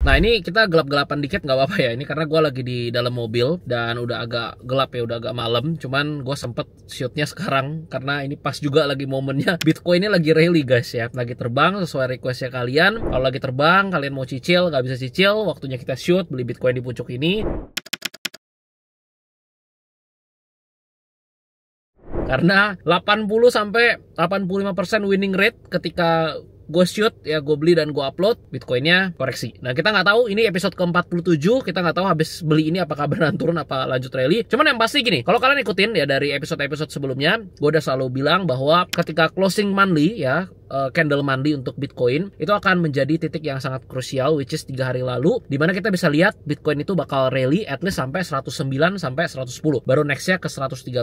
Nah ini kita gelap-gelapan dikit nggak apa-apa ya. Ini karena gue lagi di dalam mobil dan udah agak gelap ya, udah agak malam. Cuman gue sempet shootnya sekarang karena ini pas juga lagi momennya Bitcoin ini lagi rally guys ya, lagi terbang sesuai requestnya kalian. Kalau lagi terbang, kalian mau cicil nggak bisa cicil, waktunya kita shoot beli Bitcoin di pucuk ini. Karena 80-85% winning rate ketika gue shoot ya, gue beli dan gue upload, Bitcoinnya koreksi. Nah kita nggak tahu ini episode ke-47, kita nggak tahu habis beli ini apakah beneran turun apa lanjut rally. Cuman yang pasti gini, kalau kalian ikutin ya dari episode-episode sebelumnya, gue udah selalu bilang bahwa ketika closing monthly ya, candle monthly untuk Bitcoin itu akan menjadi titik yang sangat krusial, which is 3 hari lalu, dimana kita bisa lihat Bitcoin itu bakal rally at least sampai 109 sampai 110, baru nextnya ke 113,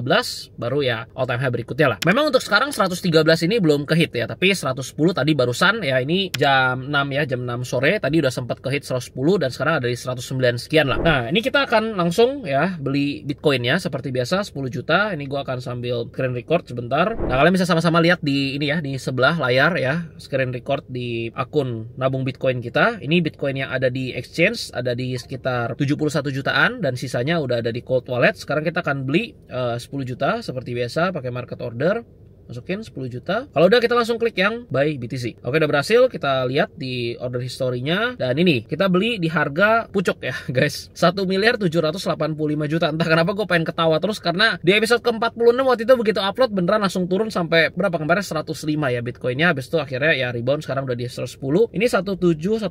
baru ya all time high berikutnya lah. Memang untuk sekarang 113 ini belum ke hit ya, tapi 110 tadi barusan ya, ini jam 6 ya, jam 6 sore tadi udah sempat ke hit 110 dan sekarang ada di 109 sekian lah. Nah ini kita akan langsung ya beli Bitcoinnya seperti biasa 10 juta. Ini gua akan sambil screen record sebentar. Nah kalian bisa sama-sama lihat di ini ya, di sebelah layar ya, screen record di akun nabung Bitcoin kita. Ini Bitcoin yang ada di exchange ada di sekitar 71 jutaan dan sisanya udah ada di cold wallet. Sekarang kita akan beli 10 juta seperti biasa pakai market order. Masukin 10 juta. Kalau udah kita langsung klik yang buy BTC. Oke udah berhasil, kita lihat di order historinya. Dan ini kita beli di harga pucuk ya guys, 1.785 juta. Entah kenapa gue pengen ketawa terus karena di episode ke-46 waktu itu begitu upload beneran langsung turun sampai berapa kemarin, 105 ya Bitcoinnya. Habis itu akhirnya ya rebound, sekarang udah di 110. Ini 1.785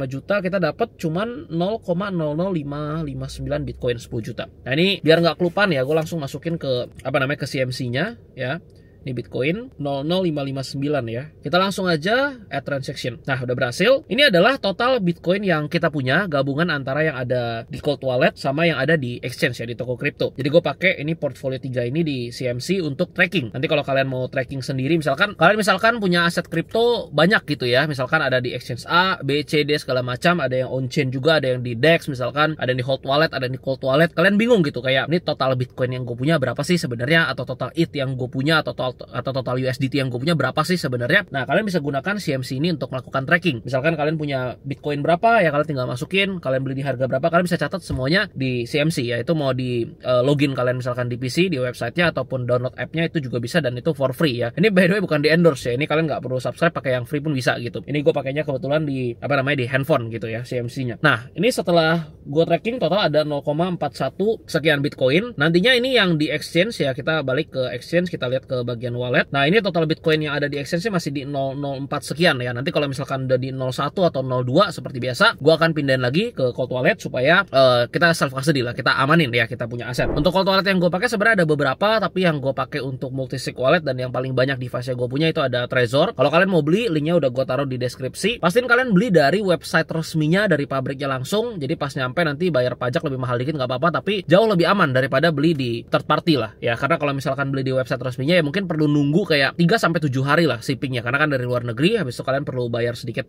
juta, kita dapat cuman 0,00559 Bitcoin 10 juta. Nah ini biar nggak kelupaan ya, gue langsung masukin ke ke CMC-nya ya. Ini Bitcoin 00559 ya. Kita langsung aja add transaction. Nah udah berhasil. Ini adalah total Bitcoin yang kita punya, gabungan antara yang ada di cold wallet sama yang ada di exchange ya, di toko kripto. Jadi gue pakai ini portfolio 3 ini di CMC untuk tracking. Nanti kalau kalian mau tracking sendiri, misalkan kalian punya aset kripto banyak gitu ya, misalkan ada di exchange A, B, C, D segala macam, ada yang on chain juga, ada yang di DEX misalkan, ada yang di hot wallet, ada yang di cold wallet. Kalian bingung gitu kayak ini total Bitcoin yang gue punya berapa sih sebenarnya, atau total ETH yang gue punya, atau total USDT yang gue punya berapa sih sebenarnya. Nah kalian bisa gunakan CMC ini untuk melakukan tracking. Misalkan kalian punya Bitcoin berapa ya, kalian tinggal masukin, kalian beli di harga berapa, kalian bisa catat semuanya di CMC ya. Itu mau di login kalian misalkan di PC, di websitenya, ataupun download appnya itu juga bisa, dan itu for free ya. Ini by the way bukan di endorse ya, ini kalian nggak perlu subscribe, pakai yang free pun bisa gitu. Ini gue pakainya kebetulan di di handphone gitu ya CMC-nya. Nah ini setelah gue tracking total ada 0,41 sekian Bitcoin. Nantinya ini yang di exchange ya, kita balik ke exchange, kita lihat ke bagian wallet. Nah ini total Bitcoin yang ada di exchange masih di 004 sekian ya. Nanti kalau misalkan udah di 01 atau 02 seperti biasa, gue akan pindahin lagi ke cold wallet supaya kita self custody lah, kita amanin ya, kita punya aset. Untuk cold wallet yang gue pakai sebenarnya ada beberapa, tapi yang gue pakai untuk multisig wallet dan yang paling banyak device yang gue punya itu ada Trezor. Kalau kalian mau beli, linknya udah gue taruh di deskripsi. Pastiin kalian beli dari website resminya, dari pabriknya langsung. Jadi pas nyampe nanti bayar pajak lebih mahal dikit nggak apa-apa, tapi jauh lebih aman daripada beli di third party lah ya. Karena kalau misalkan beli di website resminya ya mungkin perlu nunggu kayak 3-7 hari lah shippingnya, karena kan dari luar negeri. Habis itu kalian perlu bayar sedikit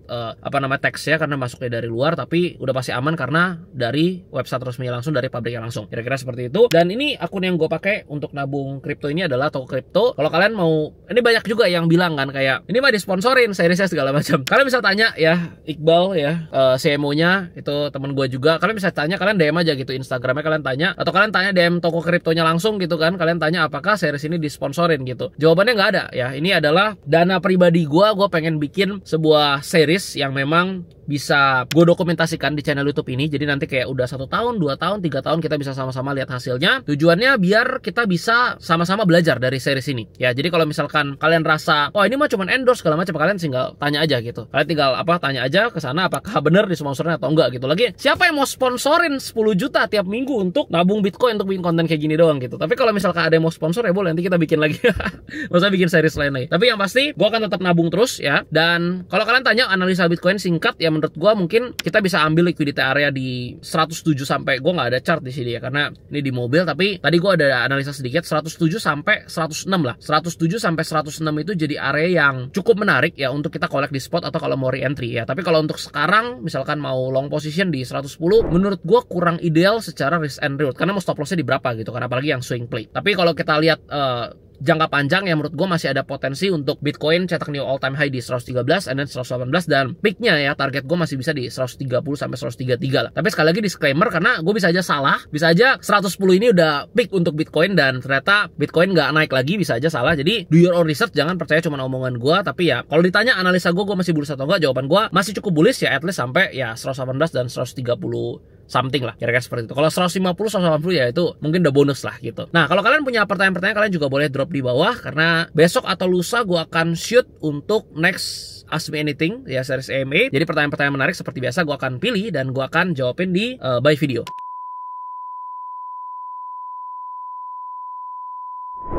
tax ya, karena masuknya dari luar. Tapi udah pasti aman karena dari website resminya langsung, dari pabriknya langsung. Kira-kira seperti itu. Dan ini akun yang gue pakai untuk nabung kripto ini adalah toko kripto. Kalau kalian mau, ini banyak juga yang bilang kan kayak ini mah disponsorin seriesnya segala macam. Kalian bisa tanya ya Iqbal ya, CMO-nya itu temen gue juga. Kalian bisa tanya, kalian DM aja gitu Instagramnya, kalian tanya, atau kalian tanya DM toko kriptonya langsung gitu kan. Kalian tanya apakah series ini disponsorin gitu. Jawabannya nggak ada ya. Ini adalah dana pribadi gue pengen bikin sebuah series yang memang bisa gue dokumentasikan di channel YouTube ini. Jadi nanti kayak udah 1 tahun, 2 tahun, 3 tahun kita bisa sama-sama lihat hasilnya. Tujuannya biar kita bisa sama-sama belajar dari series ini ya. Jadi kalau misalkan kalian rasa oh ini mah cuman endorse segala macam, kalian tinggal tanya aja gitu. Kalian tinggal tanya aja ke sana apakah bener disponsorin atau enggak gitu. Lagi siapa yang mau sponsorin 10 juta tiap minggu untuk nabung Bitcoin, untuk bikin konten kayak gini doang gitu. Tapi kalau misalkan ada yang mau sponsor ya boleh, nanti kita bikin lagi. Maksudnya bikin series lain lagi. Tapi yang pasti gue akan tetap nabung terus ya. Dan kalau kalian tanya analisa Bitcoin singkat ya, menurut gue mungkin kita bisa ambil liquidity area di 107 sampai, gue nggak ada chart di sini ya karena ini di mobil, tapi tadi gue ada analisa sedikit, 107 sampai 106 lah. 107 sampai 106 itu jadi area yang cukup menarik ya untuk kita collect di spot atau kalau mau re-entry ya. Tapi kalau untuk sekarang misalkan mau long position di 110, menurut gue kurang ideal secara risk and reward karena mau stop lossnya di berapa gitu kan, apalagi yang swing play. Tapi kalau kita lihat jangka panjang yang menurut gue masih ada potensi untuk Bitcoin cetak new all time high di 113 and then 118, dan peaknya ya target gue masih bisa di 130 sampai 133 lah. Tapi sekali lagi disclaimer, karena gue bisa aja salah, bisa aja 110 ini udah peak untuk Bitcoin dan ternyata Bitcoin nggak naik lagi, bisa aja salah. Jadi do your own research, jangan percaya cuma omongan gue. Tapi ya kalau ditanya analisa gue masih bullish atau enggak, jawaban gue masih cukup bullish ya, at least sampai ya 118 dan 130 something lah, kira-kira seperti itu. Kalau 150, 180 ya itu mungkin udah bonus lah gitu. Nah, kalau kalian punya pertanyaan-pertanyaan, kalian juga boleh drop di bawah, karena besok atau lusa gue akan shoot untuk next Ask Me Anything ya, series AMA. Jadi pertanyaan-pertanyaan menarik seperti biasa gue akan pilih dan gue akan jawabin di by video.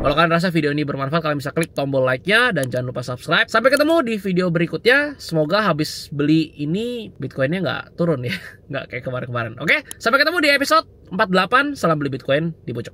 Kalau kalian rasa video ini bermanfaat, kalian bisa klik tombol like-nya dan jangan lupa subscribe. Sampai ketemu di video berikutnya. Semoga habis beli ini Bitcoin-nya nggak turun ya, nggak kayak kemarin-kemarin. Oke, sampai ketemu di episode 48. Salam beli Bitcoin di Bocok.